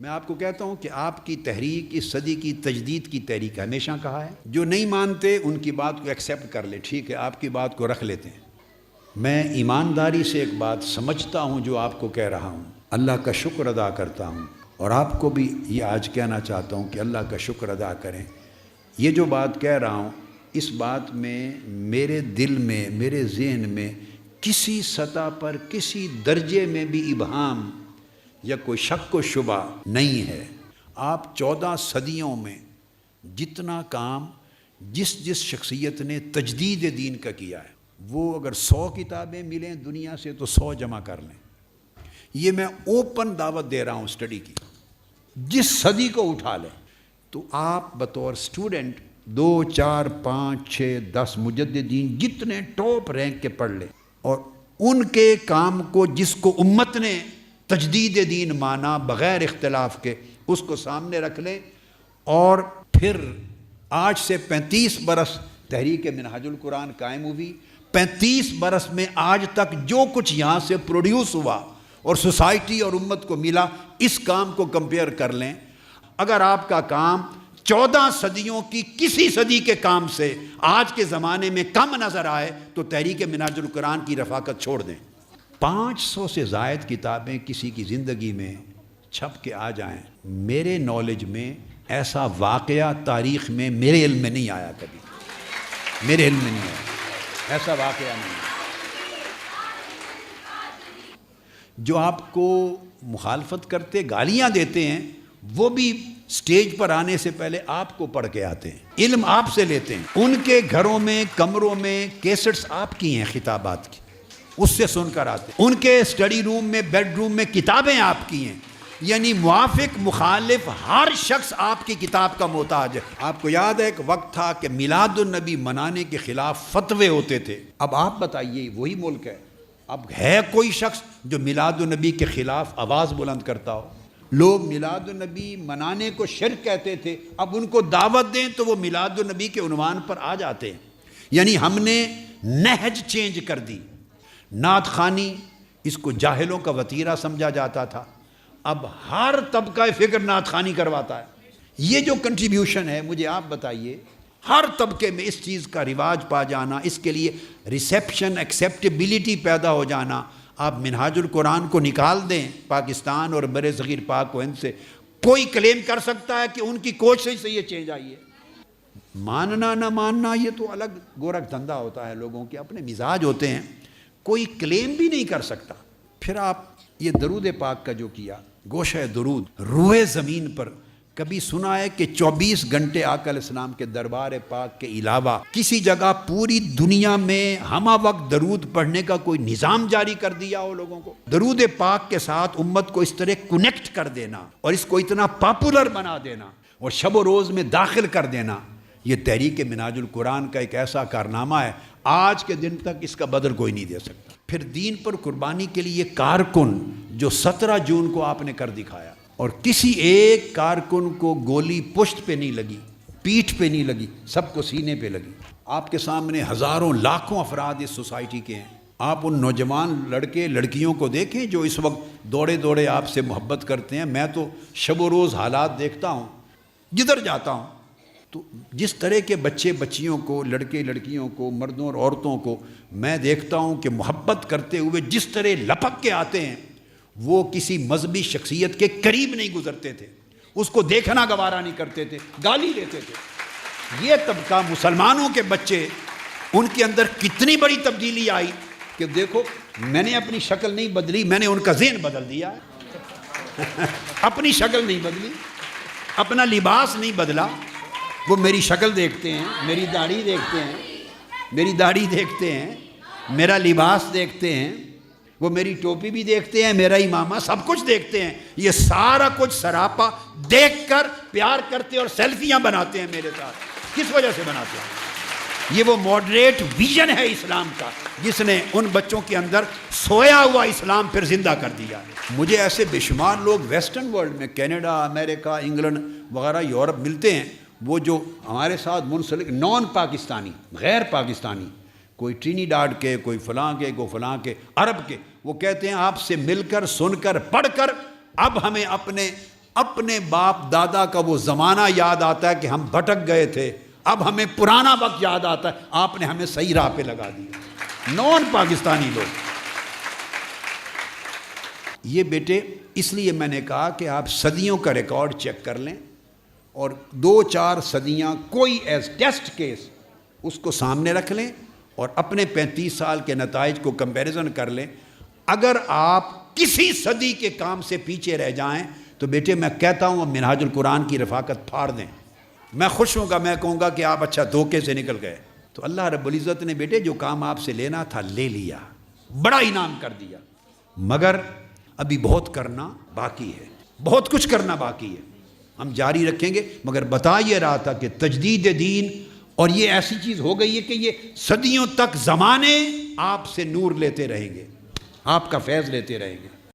میں آپ کو کہتا ہوں کہ آپ کی تحریک اس صدی کی تجدید کی تحریک ہمیشہ کہا ہے. جو نہیں مانتے ان کی بات کو ایکسیپٹ کر لے، ٹھیک ہے آپ کی بات کو رکھ لیتے ہیں. میں ایمانداری سے ایک بات سمجھتا ہوں جو آپ کو کہہ رہا ہوں، اللہ کا شکر ادا کرتا ہوں، اور آپ کو بھی یہ آج کہنا چاہتا ہوں کہ اللہ کا شکر ادا کریں. یہ جو بات کہہ رہا ہوں اس بات میں میرے دل میں، میرے ذہن میں کسی سطح پر کسی درجے میں بھی ابہام یا کوئی شک و شبہ نہیں ہے. آپ 14 صدیوں میں جتنا کام جس شخصیت نے تجدید دین کا کیا ہے، وہ اگر 100 کتابیں ملیں دنیا سے تو 100 جمع کر لیں. یہ میں اوپن دعوت دے رہا ہوں اسٹڈی کی. جس صدی کو اٹھا لیں تو آپ بطور اسٹوڈنٹ 2 4 5 6 10 مجددین جتنے ٹاپ رینک کے پڑھ لیں، اور ان کے کام کو جس کو امت نے تجدید دین مانا بغیر اختلاف کے، اس کو سامنے رکھ لیں. اور پھر آج سے 35 برس تحریک منہاج القرآن قائم ہوئی. 35 برس میں آج تک جو کچھ یہاں سے پروڈیوس ہوا اور سوسائٹی اور امت کو ملا، اس کام کو کمپیئر کر لیں. اگر آپ کا کام 14 صدیوں کی کسی صدی کے کام سے آج کے زمانے میں کم نظر آئے تو تحریک منہاج القرآن کی رفاقت چھوڑ دیں. 500 سے زائد کتابیں کسی کی زندگی میں چھپ کے آ جائیں، میرے نالج میں ایسا واقعہ تاریخ میں میرے علم میں نہیں آیا. کبھی میرے علم میں نہیں آیا ایسا واقعہ نہیں. جو آپ کو مخالفت کرتے گالیاں دیتے ہیں وہ بھی سٹیج پر آنے سے پہلے آپ کو پڑھ کے آتے ہیں، علم آپ سے لیتے ہیں. ان کے گھروں میں، کمروں میں کیسٹس آپ کی ہیں خطابات کی، اس سے سن کر آتے ہیں. ان کے اسٹڈی روم میں، بیڈ روم میں کتابیں آپ کی ہیں. یعنی موافق مخالف ہر شخص آپ کی کتاب کا محتاج ہے. آپ کو یاد ہے ایک وقت تھا کہ میلاد النبی منانے کے خلاف فتوے ہوتے تھے. اب آپ بتائیے، وہی ملک ہے، اب ہے کوئی شخص جو میلاد النبی کے خلاف آواز بلند کرتا ہو؟ لوگ میلاد النبی منانے کو شرک کہتے تھے، اب ان کو دعوت دیں تو وہ میلاد النبی کے عنوان پر آ جاتے ہیں. یعنی ہم نے نہج چینج کر دی. نعت خوانی اس کو جاہلوں کا وتیرہ سمجھا جاتا تھا، اب ہر طبقہ فکر نعت خوانی کرواتا ہے. یہ جو کنٹریبیوشن ہے، مجھے آپ بتائیے، ہر طبقے میں اس چیز کا رواج پا جانا، اس کے لیے ریسیپشن، ایکسیپٹیبلٹی پیدا ہو جانا. آپ منہاج القرآن کو نکال دیں پاکستان اور بر صغیر پاک و ہند سے، کوئی کلیم کر سکتا ہے کہ ان کی کوشش سے یہ چینج آئی ہے؟ ماننا نہ ماننا یہ تو الگ گورکھ دھندا ہوتا ہے، لوگوں کے اپنے مزاج ہوتے ہیں. کوئی کلیم بھی نہیں کر سکتا. پھر آپ یہ درود پاک کا جو کیا، گوشہ درود روئے زمین پر، کبھی سنا ہے کہ 24 گھنٹے آقا علیہ السلام کے دربار پاک کے علاوہ کسی جگہ پوری دنیا میں ہمہ وقت درود پڑھنے کا کوئی نظام جاری کر دیا ہو لوگوں کو؟ درود پاک کے ساتھ امت کو اس طرح کنیکٹ کر دینا اور اس کو اتنا پاپولر بنا دینا اور شب و روز میں داخل کر دینا، یہ تحریک منہاج القرآن کا ایک ایسا کارنامہ ہے، آج کے دن تک اس کا بدل کوئی نہیں دے سکتا. پھر دین پر قربانی کے لیے کارکن جو 17 جون کو آپ نے کر دکھایا، اور کسی ایک کارکن کو گولی پشت پہ نہیں لگی، پیٹھ پہ نہیں لگی، سب کو سینے پہ لگی. آپ کے سامنے ہزاروں لاکھوں افراد اس سوسائٹی کے ہیں. آپ ان نوجوان لڑکے لڑکیوں کو دیکھیں جو اس وقت دوڑے دوڑے آپ سے محبت کرتے ہیں. میں تو شب و روز حالات دیکھتا ہوں جدھر جاتا ہوں، تو جس طرح کے بچے بچیوں کو، لڑکے لڑکیوں کو، مردوں اور عورتوں کو میں دیکھتا ہوں کہ محبت کرتے ہوئے جس طرح لپک کے آتے ہیں، وہ کسی مذہبی شخصیت کے قریب نہیں گزرتے تھے، اس کو دیکھنا گوارا نہیں کرتے تھے، گالی دیتے تھے. یہ طبقہ مسلمانوں کے بچے، ان کے اندر کتنی بڑی تبدیلی آئی کہ دیکھو، میں نے اپنی شکل نہیں بدلی، میں نے ان کا ذہن بدل دیا ہے. اپنی شکل نہیں بدلی، اپنا لباس نہیں بدلا، وہ میری شکل دیکھتے ہیں، میری داڑھی دیکھتے ہیں، میری داڑھی دیکھتے ہیں، میرا لباس دیکھتے ہیں، وہ میری ٹوپی بھی دیکھتے ہیں، میرا امامہ، سب کچھ دیکھتے ہیں. یہ سارا کچھ سراپا دیکھ کر پیار کرتے اور سیلفیاں بناتے ہیں میرے ساتھ. کس وجہ سے بناتے ہیں؟ یہ وہ ماڈریٹ ویژن ہے اسلام کا جس نے ان بچوں کے اندر سویا ہوا اسلام پھر زندہ کر دیا. مجھے ایسے بے شمار لوگ ویسٹرن ورلڈ میں، کینیڈا، امریکہ، انگلینڈ وغیرہ، یورپ ملتے ہیں، وہ جو ہمارے ساتھ منسلک نان پاکستانی، غیر پاکستانی، کوئی ٹرینیڈاڈ کے، کوئی فلاں کے، کوئی فلاں کے، عرب کے، وہ کہتے ہیں آپ سے مل کر، سن کر، پڑھ کر اب ہمیں اپنے اپنے باپ دادا کا وہ زمانہ یاد آتا ہے کہ ہم بھٹک گئے تھے، اب ہمیں پرانا وقت یاد آتا ہے، آپ نے ہمیں صحیح راہ پہ لگا دیا۔ نان پاکستانی لوگ یہ بیٹے، اس لیے میں نے کہا کہ آپ صدیوں کا ریکارڈ چیک کر لیں اور 2-4 صدیاں کوئی ایز ٹیسٹ کیس اس کو سامنے رکھ لیں اور اپنے 35 سال کے نتائج کو کمپیریزن کر لیں۔ اگر آپ کسی صدی کے کام سے پیچھے رہ جائیں تو بیٹے میں کہتا ہوں منہاج القرآن کی رفاقت پھاڑ دیں۔ میں خوش ہوں گا، میں کہوں گا کہ آپ اچھا دھوکے سے نکل گئے۔ تو اللہ رب العزت نے بیٹے جو کام آپ سے لینا تھا لے لیا، بڑا انعام کر دیا، مگر ابھی بہت کرنا باقی ہے، بہت کچھ کرنا باقی ہے۔ ہم جاری رکھیں گے، مگر بتا یہ رہا تھا کہ تجدید دین اور یہ ایسی چیز ہو گئی ہے کہ یہ صدیوں تک زمانے آپ سے نور لیتے رہیں گے، آپ کا فیض لیتے رہیں گے۔